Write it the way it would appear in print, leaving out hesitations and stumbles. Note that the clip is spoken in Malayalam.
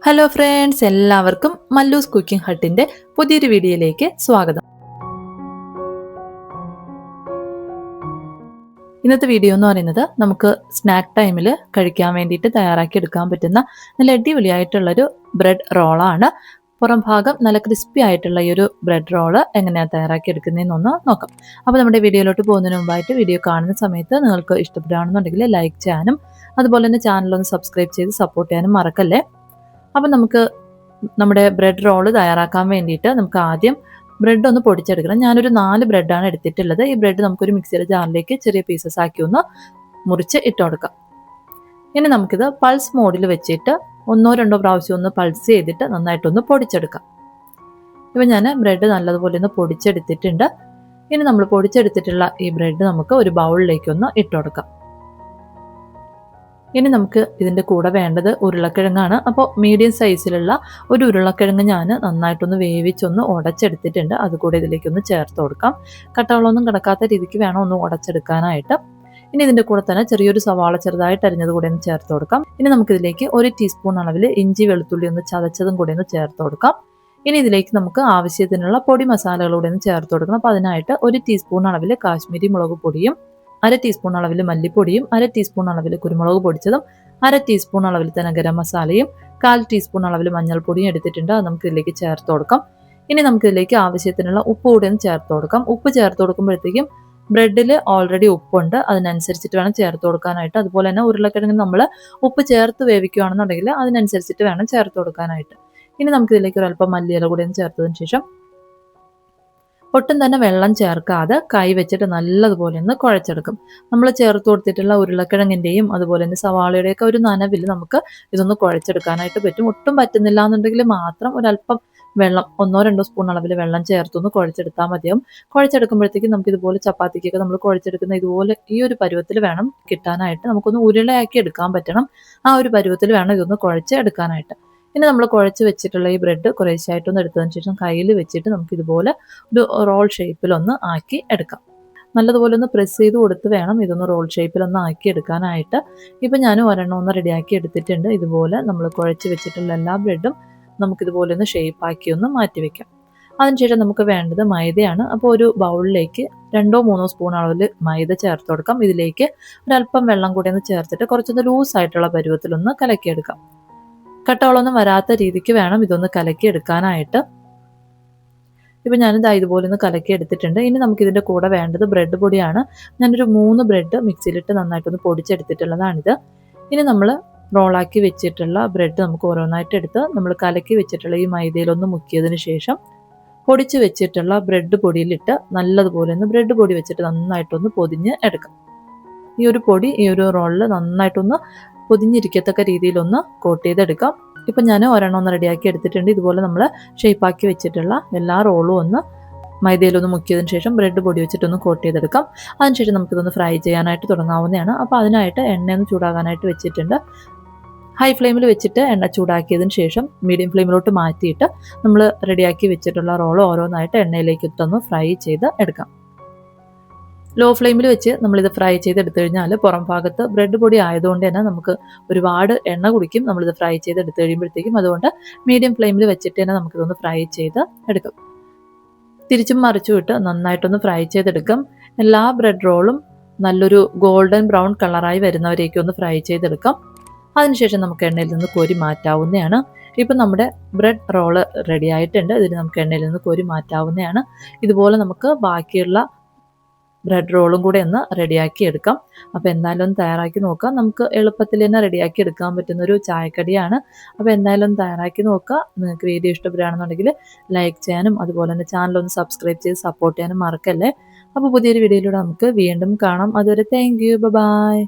ഹലോ ഫ്രണ്ട്സ്, എല്ലാവർക്കും മല്ലൂസ് കുക്കിംഗ് ഹട്ടിൻ്റെ പുതിയൊരു വീഡിയോയിലേക്ക് സ്വാഗതം. ഇന്നത്തെ വീഡിയോ എന്ന് പറയുന്നത് നമുക്ക് സ്നാക്ക് ടൈമിൽ കഴിക്കാൻ വേണ്ടിയിട്ട് തയ്യാറാക്കി എടുക്കാൻ പറ്റുന്ന നല്ല അടിപൊളിയായിട്ടുള്ളൊരു ബ്രെഡ് റോളാണ്. പുറം ഭാഗം നല്ല ക്രിസ്പി ആയിട്ടുള്ള ഈ ഒരു ബ്രെഡ് റോള് എങ്ങനെയാണ് തയ്യാറാക്കി എടുക്കുന്നതെന്നൊന്ന് നോക്കാം. അപ്പോൾ നമ്മുടെ വീഡിയോയിലോട്ട് പോകുന്നതിന് മുമ്പായിട്ട് വീഡിയോ കാണുന്ന സമയത്ത് നിങ്ങൾക്ക് ഇഷ്ടപ്പെടുകയാണെന്നുണ്ടെങ്കിൽ ലൈക്ക് ചെയ്യാനും അതുപോലെ തന്നെ ചാനലൊന്ന് സബ്സ്ക്രൈബ് ചെയ്ത് സപ്പോർട്ട് ചെയ്യാനും മറക്കല്ലേ. അപ്പം നമുക്ക് നമ്മുടെ ബ്രെഡ് റോള് തയ്യാറാക്കാൻ വേണ്ടിയിട്ട് നമുക്ക് ആദ്യം ബ്രെഡ് ഒന്ന് പൊടിച്ചെടുക്കണം. ഞാനൊരു 4 ബ്രെഡാണ് എടുത്തിട്ടുള്ളത്. ഈ ബ്രെഡ് നമുക്കൊരു മിക്സിയുടെ ജാറിലേക്ക് ചെറിയ പീസസ് ആക്കി ഒന്ന് മുറിച്ച് ഇട്ട് കൊടുക്കാം. ഇനി നമുക്കിത് പൾസ് മോഡിൽ വെച്ചിട്ട് 1-2 പ്രാവശ്യം ഒന്ന് പൾസ് ചെയ്തിട്ട് നന്നായിട്ടൊന്ന് പൊടിച്ചെടുക്കാം. ഇപ്പം ഞാൻ ബ്രെഡ് നല്ലതുപോലെ ഒന്ന് പൊടിച്ചെടുത്തിട്ടുണ്ട്. ഇനി നമ്മൾ പൊടിച്ചെടുത്തിട്ടുള്ള ഈ ബ്രെഡ് നമുക്ക് ഒരു ബൗളിലേക്കൊന്ന് ഇട്ട് കൊടുക്കാം. ഇനി നമുക്ക് ഇതിൻ്റെ കൂടെ വേണ്ടത് ഉരുളക്കിഴങ്ങാണ്. അപ്പോൾ മീഡിയം സൈസിലുള്ള ഒരു ഉരുളക്കിഴങ്ങ് ഞാൻ നന്നായിട്ടൊന്ന് വേവിച്ചൊന്ന് ഉടച്ചെടുത്തിട്ടുണ്ട്. അതുകൂടെ ഇതിലേക്കൊന്ന് ചേർത്ത് കൊടുക്കാം. കട്ടകളൊന്നും കിടക്കാത്ത രീതിക്ക് വേണം ഒന്ന് ഉടച്ചെടുക്കാനായിട്ട്. ഇനി ഇതിൻ്റെ കൂടെ തന്നെ ചെറിയൊരു സവാള ചെറുതായിട്ട് അരിഞ്ഞത് കൂടെ ഒന്ന് ചേർത്ത് കൊടുക്കാം. ഇനി നമുക്കിതിലേക്ക് 1 ടീസ്പൂൺ അളവിൽ ഇഞ്ചി വെളുത്തുള്ളി ഒന്ന് ചതച്ചതും കൂടെ ഒന്ന് ചേർത്ത് കൊടുക്കാം. ഇനി ഇതിലേക്ക് നമുക്ക് ആവശ്യത്തിനുള്ള പൊടി മസാലകളൂടെ ഒന്ന് ചേർത്ത് കൊടുക്കണം. അപ്പോൾ അതിനായിട്ട് 1 ടീസ്പൂൺ അളവിൽ കാശ്മീരി മുളക് പൊടിയും 1/2 ടീസ്പൂൺ അളവിൽ മല്ലിപ്പൊടിയും 1/2 ടീസ്പൂൺ അളവിൽ കുരുമുളക് പൊടിച്ചതും 1/2 ടീസ്പൂൺ അളവിൽ തന്നെ ഗരം മസാലയും 1/4 ടീസ്പൂൺ അളവിൽ മഞ്ഞൾപ്പൊടിയും എടുത്തിട്ടുണ്ട്. അത് നമുക്ക് ഇതിലേക്ക് ചേർത്ത് കൊടുക്കാം. ഇനി നമുക്ക് ഇതിലേക്ക് ആവശ്യത്തിനുള്ള ഉപ്പ് കൂടി ഒന്ന് ചേർത്ത് കൊടുക്കാം. ഉപ്പ് ചേർത്ത് കൊടുക്കുമ്പോഴത്തേക്കും ബ്രെഡിൽ ഓൾറെഡി ഉപ്പുണ്ട്, അതിനനുസരിച്ചിട്ട് വേണം ചേർത്ത് കൊടുക്കാനായിട്ട്. അതുപോലെ തന്നെ ഉരുളക്കിഴങ്ങ് നമ്മൾ ഉപ്പ് ചേർത്ത് വേവിക്കുകയാണെന്നുണ്ടെങ്കിൽ അതിനനുസരിച്ചിട്ട് വേണം ചേർത്ത് കൊടുക്കാനായിട്ട്. ഇനി നമുക്ക് ഇതിലേക്ക് ഒരല്പം മല്ലിയില കൂടി ഒന്ന് ചേർത്തതിന് ശേഷം ഒട്ടും തന്നെ വെള്ളം ചേർക്കാതെ കൈ വെച്ചിട്ട് നല്ലതുപോലെ ഒന്ന് കുഴച്ചെടുക്കും. നമ്മൾ ചേർത്ത് കൊടുത്തിട്ടുള്ള ഉരുളക്കിഴങ്ങിൻ്റെയും അതുപോലെ തന്നെ സവാളയുടെയൊക്കെ ഒരു നനവിൽ നമുക്ക് ഇതൊന്ന് കുഴച്ചെടുക്കാനായിട്ട് പറ്റും. ഒട്ടും പറ്റുന്നില്ല എന്നുണ്ടെങ്കിൽ മാത്രം ഒരല്പം വെള്ളം 1-2 സ്പൂൺ അളവിൽ വെള്ളം ചേർത്തൊന്ന് കുഴച്ചെടുത്താൽ മതിയാവും. കുഴച്ചെടുക്കുമ്പോഴത്തേക്കും നമുക്ക് ഇതുപോലെ ചപ്പാത്തിക്കൊക്കെ നമ്മൾ കുഴച്ചെടുക്കുന്ന ഇതുപോലെ ഈ ഒരു പരുവത്തിൽ വേണം കിട്ടാനായിട്ട്. നമുക്കൊന്ന് ഉരുളയാക്കി എടുക്കാൻ പറ്റണം. ആ ഒരു പരുവത്തിൽ വേണം ഇതൊന്ന് കുഴച്ച് എടുക്കാനായിട്ട്. ഇനി നമ്മൾ കുഴച്ച് വെച്ചിട്ടുള്ള ഈ ബ്രെഡ് കുറേശ്ശായിട്ടൊന്ന് എടുത്തതിന് ശേഷം കയ്യിൽ വെച്ചിട്ട് നമുക്കിതുപോലെ ഒരു റോൾ ഷേപ്പിലൊന്ന് ആക്കി എടുക്കാം. നല്ലതുപോലെ ഒന്ന് പ്രസ് ചെയ്ത് കൊടുത്ത് വേണം ഇതൊന്ന് റോൾ ഷേപ്പിലൊന്ന് ആക്കി എടുക്കാനായിട്ട്. ഇപ്പം ഞാൻ ഒരെണ്ണം ഒന്ന് റെഡിയാക്കി എടുത്തിട്ടുണ്ട്. ഇതുപോലെ നമ്മൾ കുഴച്ച് വെച്ചിട്ടുള്ള എല്ലാ ബ്രെഡും നമുക്കിതുപോലെ ഒന്ന് ഷേപ്പാക്കി ഒന്ന് മാറ്റി വയ്ക്കാം. അതിനുശേഷം നമുക്ക് വേണ്ടത് മൈദയാണ്. അപ്പോൾ ഒരു ബൗളിലേക്ക് 2-3 സ്പൂൺ അളവിൽ മൈദ ചേർത്ത് കൊടുക്കാം. ഇതിലേക്ക് ഒരല്പം വെള്ളം കൂടി ഒന്ന് ചേർത്തിട്ട് കുറച്ചൊന്ന് ലൂസായിട്ടുള്ള പരുവത്തിലൊന്ന് കലക്കിയെടുക്കാം. കട്ടകളൊന്നും വരാത്ത രീതിക്ക് വേണം ഇതൊന്ന് കലക്കി എടുക്കാനായിട്ട്. ഇപ്പം ഞാനിത് ഇതുപോലെ ഒന്ന് കലക്കി എടുത്തിട്ടുണ്ട്. ഇനി നമുക്കിതിൻ്റെ കൂടെ വേണ്ടത് ബ്രെഡ് പൊടിയാണ്. ഞാനൊരു 3 ബ്രെഡ് മിക്സിയിലിട്ട് നന്നായിട്ടൊന്ന് പൊടിച്ചെടുത്തിട്ടുള്ളതാണിത്. ഇനി നമ്മൾ റോളാക്കി വെച്ചിട്ടുള്ള ബ്രെഡ് നമുക്ക് ഓരോന്നായിട്ട് എടുത്ത് നമ്മൾ കലക്കി വെച്ചിട്ടുള്ള ഈ മൈദയിലൊന്ന് മുക്കിയതിന് ശേഷം പൊടിച്ച് വെച്ചിട്ടുള്ള ബ്രെഡ് പൊടിയിലിട്ട് നല്ലതുപോലെ ഒന്ന് ബ്രെഡ് പൊടി വെച്ചിട്ട് നന്നായിട്ടൊന്ന് പൊതിഞ്ഞ് എടുക്കാം. ഈ ഒരു പൊടി ഈ ഒരു റോളിൽ നന്നായിട്ടൊന്ന് പൊതിഞ്ഞിരിക്കത്തക്ക രീതിയിലൊന്ന് കോട്ട് ചെയ്തെടുക്കാം. ഇപ്പം ഞാൻ ഒരെണ്ണം ഒന്ന് റെഡിയാക്കി എടുത്തിട്ടുണ്ട്. ഇതുപോലെ നമ്മൾ ഷേപ്പാക്കി വെച്ചിട്ടുള്ള എല്ലാ റോളും ഒന്ന് മൈദയിലൊന്ന് മുക്കിയതിന് ശേഷം ബ്രെഡ് പൊടി വെച്ചിട്ടൊന്ന് കോട്ട് ചെയ്തെടുക്കാം. അതിനുശേഷം നമുക്കിതൊന്ന് ഫ്രൈ ചെയ്യാനായിട്ട് തുടങ്ങാവുന്നതാണ്. അപ്പോൾ അതിനായിട്ട് എണ്ണയൊന്ന് ചൂടാകാനായിട്ട് വെച്ചിട്ടുണ്ട്. ഹൈ ഫ്ലെയിമിൽ വെച്ചിട്ട് എണ്ണ ചൂടാക്കിയതിന് ശേഷം മീഡിയം ഫ്ലെയിമിലോട്ട് മാറ്റിയിട്ട് നമ്മൾ റെഡിയാക്കി വെച്ചിട്ടുള്ള റോൾ ഓരോന്നായിട്ട് എണ്ണയിലേക്ക് ഇട്ടൊന്ന് ഫ്രൈ ചെയ്ത് എടുക്കാം. ലോ ഫ്ലെയിമിൽ വെച്ച് നമ്മളിത് ഫ്രൈ ചെയ്തെടുത്തു കഴിഞ്ഞാൽ പുറം ഭാഗത്ത് ബ്രെഡ് പൊടി ആയതുകൊണ്ട് തന്നെ നമുക്ക് ഒരുപാട് എണ്ണ കുടിക്കും നമ്മളിത് ഫ്രൈ ചെയ്തെടുത്തു കഴിയുമ്പോഴത്തേക്കും. അതുകൊണ്ട് മീഡിയം ഫ്ലെയിമിൽ വെച്ചിട്ട് തന്നെ നമുക്കിതൊന്ന് ഫ്രൈ ചെയ്ത് എടുക്കാം. തിരിച്ചും മറിച്ചും ഇട്ട് നന്നായിട്ടൊന്ന് ഫ്രൈ ചെയ്തെടുക്കാം. എല്ലാ ബ്രെഡ് റോളും നല്ലൊരു ഗോൾഡൻ ബ്രൗൺ കളറായി വരുന്നവരേക്കും ഒന്ന് ഫ്രൈ ചെയ്തെടുക്കാം. അതിനുശേഷം നമുക്ക് എണ്ണയിൽ നിന്ന് കോരി മാറ്റാവുന്നതാണ്. ഇപ്പം നമ്മുടെ ബ്രെഡ് റോള് റെഡി ആയിട്ടുണ്ട്. ഇതിന് നമുക്ക് എണ്ണയിൽ നിന്ന് കോരി മാറ്റാവുന്നതാണ്. ഇതുപോലെ നമുക്ക് ബാക്കിയുള്ള ബ്രെഡ് റോളും കൂടെ ഒന്ന് റെഡിയാക്കി എടുക്കാം. അപ്പോൾ എന്തായാലും ഒന്ന് തയ്യാറാക്കി നോക്കാം. നമുക്ക് എളുപ്പത്തിൽ തന്നെ റെഡിയാക്കി എടുക്കാൻ പറ്റുന്നൊരു ചായക്കടിയാണ്. അപ്പോൾ എന്തായാലും ഒന്ന് തയ്യാറാക്കി നോക്കുക. നിങ്ങൾക്ക് വീഡിയോ ഇഷ്ടപ്പെടുകയാണെന്നുണ്ടെങ്കിൽ ലൈക്ക് ചെയ്യാനും അതുപോലെ തന്നെ ചാനലൊന്ന് സബ്സ്ക്രൈബ് ചെയ്ത് സപ്പോർട്ട് ചെയ്യാനും മറക്കല്ലേ. അപ്പോൾ പുതിയൊരു വീഡിയോയിലൂടെ നമുക്ക് വീണ്ടും കാണാം. അതുവരെ താങ്ക് യു, ബൈ.